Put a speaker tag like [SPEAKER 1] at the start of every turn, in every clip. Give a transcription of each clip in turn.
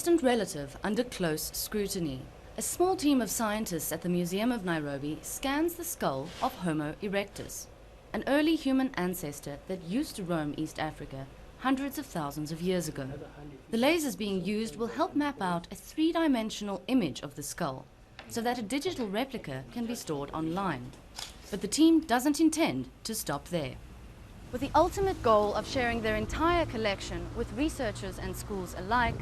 [SPEAKER 1] distant relative under close scrutiny. A small team of scientists at the Museum of Nairobi scans the skull of Homo erectus, an early human ancestor that used to roam East Africa hundreds of thousands of years ago. The lasers being used will help map out a three-dimensional image of the skull, so that a digital replica can be stored online. But the team doesn't intend to stop there. With the ultimate goal of sharing their entire collection with researchers and schools alike,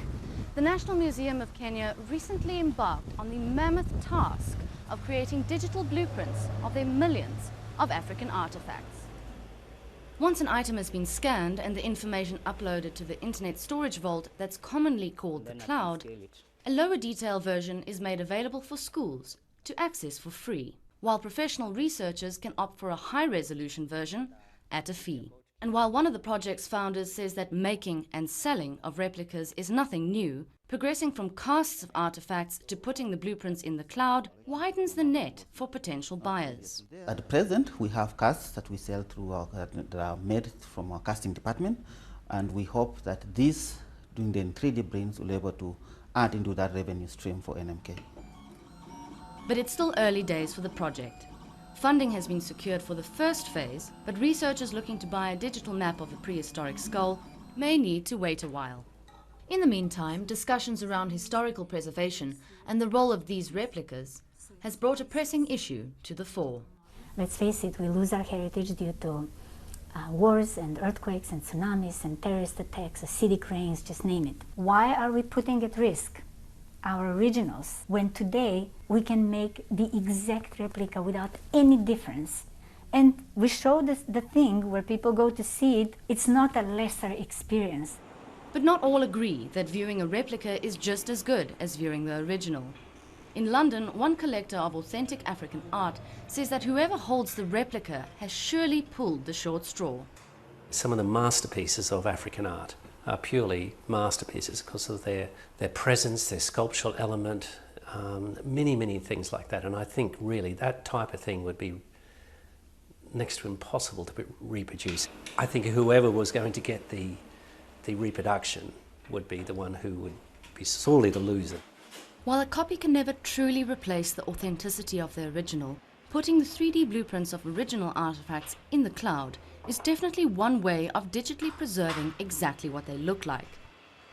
[SPEAKER 1] the National Museum of Kenya recently embarked on the mammoth task of creating digital blueprints of their millions of African artifacts. Once an item has been scanned and the information uploaded to the internet storage vault that's commonly called the cloud, a lower detail version is made available for schools to access for free, while professional researchers can opt for a high-resolution version at a fee. And while one of the project's founders says that making and selling of replicas is nothing new, progressing from casts of artifacts to putting the blueprints in the cloud widens the net for potential buyers.
[SPEAKER 2] At present, we have casts that we sell through that are made from our casting department, and we hope that this, doing the 3D prints, will be able to add into that revenue stream for NMK.
[SPEAKER 1] But it's still early days for the project. Funding has been secured for the first phase, but researchers looking to buy a digital map of a prehistoric skull may need to wait a while. In the meantime, discussions around historical preservation and the role of these replicas has brought a pressing issue to the fore.
[SPEAKER 3] Let's face it, we lose our heritage due to wars and earthquakes and tsunamis and terrorist attacks, acidic rains, just name it. Why are we putting at risk our originals when today we can make the exact replica without any difference? And we show the thing where people go to see it, it's not a lesser experience.
[SPEAKER 1] But not all agree that viewing a replica is just as good as viewing the original. In London, one collector of authentic African art says that whoever holds the replica has surely pulled the short straw.
[SPEAKER 4] Some of the masterpieces of African art are purely masterpieces because of their presence, their sculptural element, many things like that. And I think really that type of thing would be next to impossible to reproduce. I think whoever was going to get the reproduction would be the one who would be sorely the loser.
[SPEAKER 1] While a copy can never truly replace the authenticity of the original, putting the 3D blueprints of original artifacts in the cloud is definitely one way of digitally preserving exactly what they look like.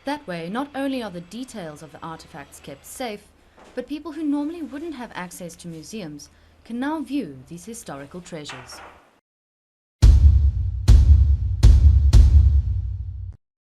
[SPEAKER 1] That way, not only are the details of the artifacts kept safe, but people who normally wouldn't have access to museums can now view these historical treasures.